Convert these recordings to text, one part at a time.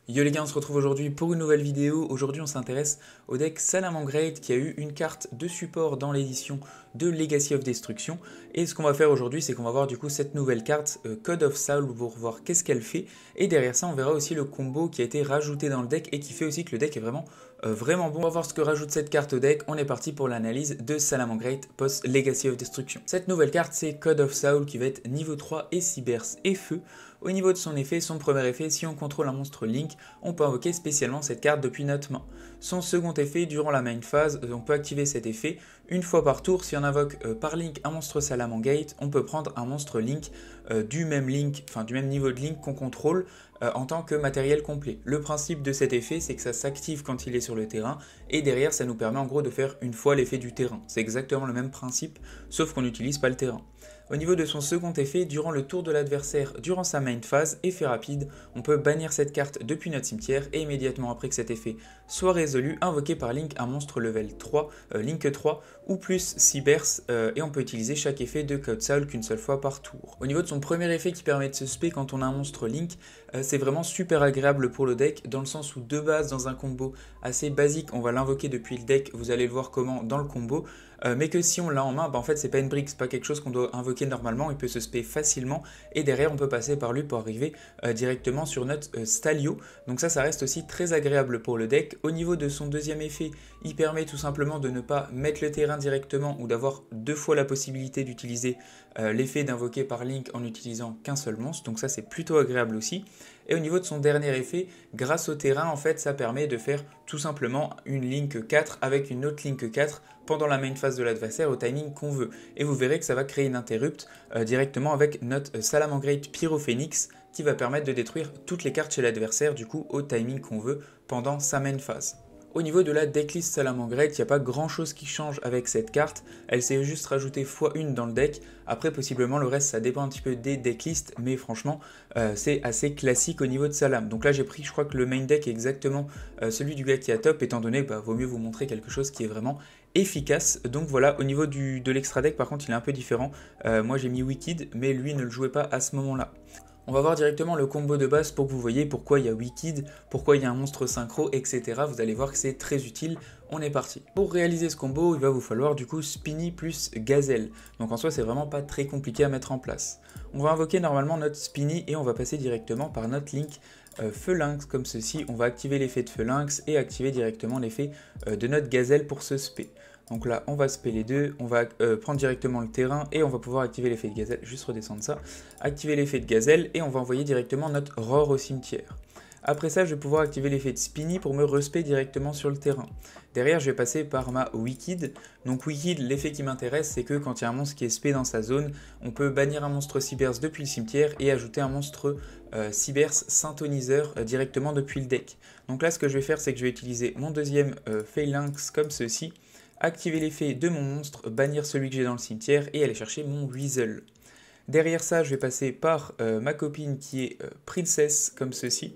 Yo les gars, on se retrouve aujourd'hui pour une nouvelle vidéo. Aujourd'hui, on s'intéresse au deck Salamangreat qui a eu une carte de support dans l'édition de Legacy of Destruction. Et ce qu'on va faire aujourd'hui, c'est qu'on va voir du coup cette nouvelle carte Code of Saul pour voir qu'est-ce qu'elle fait. Et derrière ça, on verra aussi le combo qui a été rajouté dans le deck et qui fait aussi que le deck est vraiment bon. On va voir ce que rajoute cette carte au deck. On est parti pour l'analyse de Salamangreat post Legacy of Destruction. Cette nouvelle carte, c'est Code of Saul qui va être niveau 3 et Cyberse et Feu. Au niveau de son effet, son premier effet, si on contrôle un monstre Link, on peut invoquer spécialement cette carte depuis notre main. Son second effet, durant la main phase, on peut activer cet effet une fois par tour. Si on invoque par Link un monstre Salamangreat, on peut prendre un monstre Link du même niveau de Link qu'on contrôle en tant que matériel complet. Le principe de cet effet, c'est que ça s'active quand il est sur le terrain et derrière, ça nous permet en gros de faire une fois l'effet du terrain. C'est exactement le même principe, sauf qu'on n'utilise pas le terrain. Au niveau de son second effet, durant le tour de l'adversaire, durant sa main phase, effet rapide, on peut bannir cette carte depuis notre cimetière et immédiatement après que cet effet soit résolu, invoquer par Link un monstre level 3, Link 3 ou plus Cyberse et on peut utiliser chaque effet de Code Saul qu'une seule fois par tour. Au niveau de son premier effet qui permet de se spé quand on a un monstre Link, c'est vraiment super agréable pour le deck dans le sens où de base dans un combo assez basique, on va l'invoquer depuis le deck, vous allez le voir comment dans le combo, mais que si on l'a en main, en fait c'est pas une brique, c'est pas quelque chose qu'on doit invoquer normalement, il peut se spé facilement et derrière on peut passer par lui pour arriver directement sur notre Stalio, donc ça reste aussi très agréable pour le deck. Au niveau de son deuxième effet, il permet tout simplement de ne pas mettre le terrain directement ou d'avoir deux fois la possibilité d'utiliser l'effet d'invoquer par Link en n'utilisant qu'un seul monstre, donc ça c'est plutôt agréable aussi. Et au niveau de son dernier effet, grâce au terrain, en fait, ça permet de faire tout simplement une Link 4 avec une autre Link 4 pendant la main phase de l'adversaire au timing qu'on veut. Et vous verrez que ça va créer une interrupt directement avec notre Salamangreat Pyrophénix qui va permettre de détruire toutes les cartes chez l'adversaire du coup au timing qu'on veut pendant sa main phase. Au niveau de la decklist Salamangreat, il n'y a pas grand chose qui change avec cette carte, elle s'est juste rajoutée x1 dans le deck, après possiblement le reste ça dépend un petit peu des decklists, mais franchement c'est assez classique au niveau de Salam. Donc là j'ai pris je crois que le main deck est exactement celui du gars qui est à top, étant donné vaut mieux vous montrer quelque chose qui est vraiment efficace. Donc voilà, au niveau de l'extra deck par contre il est un peu différent, moi j'ai mis Wicked, mais lui ne le jouait pas à ce moment là. On va voir directement le combo de base pour que vous voyez pourquoi il y a Wicked, pourquoi il y a un monstre synchro, etc. Vous allez voir que c'est très utile. On est parti. Pour réaliser ce combo, il va vous falloir du coup Spinny plus Gazelle. Donc en soi, c'est vraiment pas très compliqué à mettre en place. On va invoquer normalement notre Spinny et on va passer directement par notre Link Feu Lynx comme ceci. On va activer l'effet de Feu Lynx et activer directement l'effet de notre Gazelle pour se spé. Donc là, on va spé les deux, on va prendre directement le terrain et on va pouvoir activer l'effet de Gazelle, juste redescendre ça, activer l'effet de Gazelle et on va envoyer directement notre Roar au cimetière. Après ça, je vais pouvoir activer l'effet de Spinny pour me respé directement sur le terrain. Derrière, je vais passer par ma Wicked. Donc Wicked, l'effet qui m'intéresse, c'est que quand il y a un monstre qui est spé dans sa zone, on peut bannir un monstre Cyberse depuis le cimetière et ajouter un monstre Cyberse Synthoniseur directement depuis le deck. Donc là, ce que je vais faire, c'est que je vais utiliser mon deuxième Phalanx comme ceci, activer l'effet de mon monstre, bannir celui que j'ai dans le cimetière et aller chercher mon Weasel. Derrière ça, je vais passer par ma copine qui est Princess comme ceci.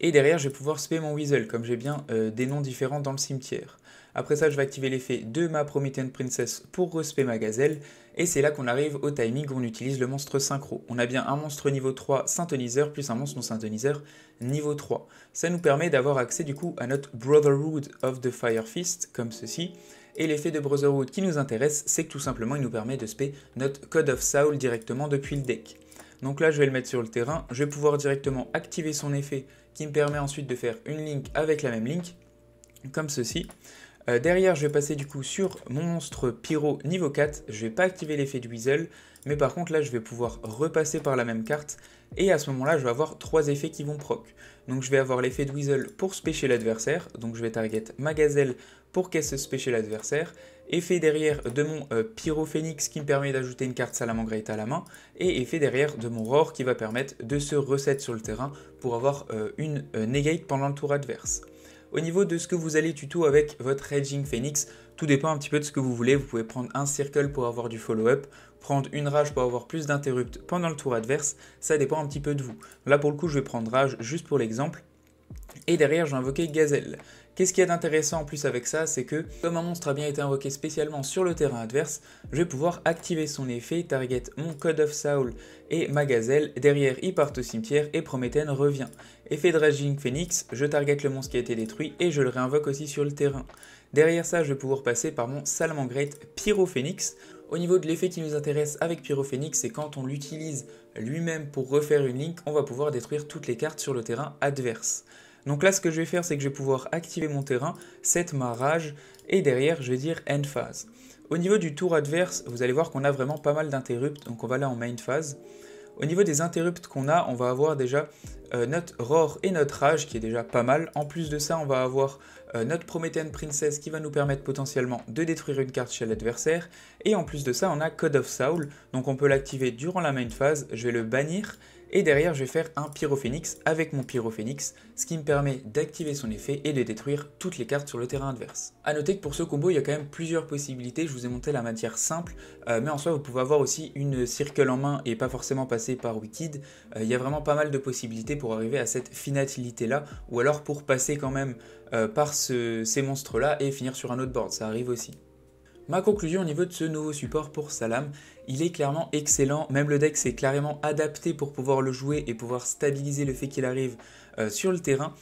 Et derrière, je vais pouvoir spé mon Weasel, comme j'ai bien des noms différents dans le cimetière. Après ça, je vais activer l'effet de ma Promethean Princess pour respé ma Gazelle. Et c'est là qu'on arrive au timing où on utilise le monstre synchro. On a bien un monstre niveau 3 synthoniseur plus un monstre non synthoniseur niveau 3. Ça nous permet d'avoir accès du coup à notre Brotherhood of the Fire Fist, comme ceci. Et l'effet de Brotherhood qui nous intéresse, c'est que tout simplement il nous permet de spé notre Code of Saul directement depuis le deck. Donc là, je vais le mettre sur le terrain, je vais pouvoir directement activer son effet qui me permet ensuite de faire une link avec la même link, comme ceci. Derrière, je vais passer du coup sur mon monstre Pyro niveau 4, je ne vais pas activer l'effet de Weasel, mais par contre là, je vais pouvoir repasser par la même carte, et à ce moment-là, je vais avoir trois effets qui vont proc. Donc je vais avoir l'effet de Weasel pour spé chez l'adversaire, donc je vais target ma Gazelle pour qu'elle se spé chez l'adversaire, effet derrière de mon Pyrophénix qui me permet d'ajouter une carte Salamangreat à la main, et effet derrière de mon Roar qui va permettre de se reset sur le terrain pour avoir une negate pendant le tour adverse. Au niveau de ce que vous allez tuto avec votre Raging Phoenix, tout dépend un petit peu de ce que vous voulez. Vous pouvez prendre un circle pour avoir du follow-up, prendre une rage pour avoir plus d'interrupts pendant le tour adverse, ça dépend un petit peu de vous. Là pour le coup je vais prendre rage juste pour l'exemple. Et derrière, j'ai invoqué Gazelle. Qu'est-ce qu'il y a d'intéressant en plus avec ça, c'est que comme un monstre a bien été invoqué spécialement sur le terrain adverse, je vais pouvoir activer son effet, target mon Code of Saul et ma Gazelle, derrière ils partent au cimetière et Prométhène revient. Effet de Raging Phoenix, je target le monstre qui a été détruit et je le réinvoque aussi sur le terrain. Derrière ça, je vais pouvoir passer par mon Salamangreat Pyro Phoenix. Au niveau de l'effet qui nous intéresse avec Pyro Phoenix, c'est quand on l'utilise lui-même pour refaire une link, on va pouvoir détruire toutes les cartes sur le terrain adverse. Donc là, ce que je vais faire, c'est que je vais pouvoir activer mon terrain, set ma rage, et derrière, je vais dire end phase. Au niveau du tour adverse, vous allez voir qu'on a vraiment pas mal d'interrupts, donc on va là en main phase. Au niveau des interrupts qu'on a, on va avoir déjà notre roar et notre rage qui est déjà pas mal. En plus de ça, on va avoir notre Promethean Princess qui va nous permettre potentiellement de détruire une carte chez l'adversaire. Et en plus de ça, on a Code of Saul, donc on peut l'activer durant la main phase. Je vais le bannir. Et derrière, je vais faire un Pyro Phoenix avec mon Pyro Phoenix, ce qui me permet d'activer son effet et de détruire toutes les cartes sur le terrain adverse. A noter que pour ce combo, il y a quand même plusieurs possibilités. Je vous ai montré la matière simple, mais en soi, vous pouvez avoir aussi une Circle en main et pas forcément passer par Wicked. Il y a vraiment pas mal de possibilités pour arriver à cette finalité-là, ou alors pour passer quand même par ces monstres-là et finir sur un autre board, ça arrive aussi. Ma conclusion au niveau de ce nouveau support pour Salam, il est clairement excellent, même le deck s'est clairement adapté pour pouvoir le jouer et pouvoir stabiliser le fait qu'il arrive sur le terrain.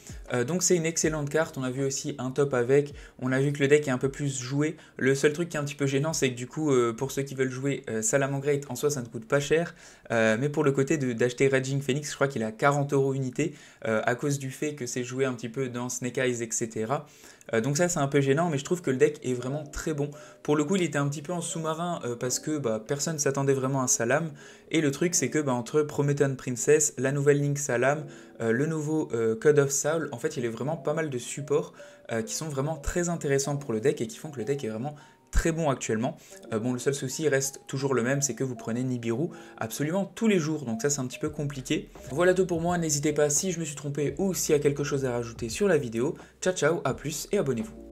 Donc c'est une excellente carte, on a vu aussi un top avec, on a vu que le deck est un peu plus joué. Le seul truc qui est un petit peu gênant, c'est que du coup, pour ceux qui veulent jouer Salamangreat, en soi ça ne coûte pas cher, mais pour le côté d'acheter Raging Phoenix, je crois qu'il est à 40 € unité, à cause du fait que c'est joué un petit peu dans Snake Eyes, etc. Donc ça c'est un peu gênant, mais je trouve que le deck est vraiment très bon. Pour le coup, il était un petit peu en sous-marin parce que personne ne s'attendait vraiment à Salam. Et le truc c'est que entre Promethean Princess, la nouvelle Link Salam, le nouveau Code of Saul, en fait il y a vraiment pas mal de supports qui sont vraiment très intéressants pour le deck et qui font que le deck est vraiment très bon actuellement. Bon, le seul souci reste toujours le même, c'est que vous prenez Nibiru absolument tous les jours, donc ça c'est un petit peu compliqué. Voilà tout pour moi, n'hésitez pas si je me suis trompé ou s'il y a quelque chose à rajouter sur la vidéo. Ciao ciao, à plus et abonnez-vous.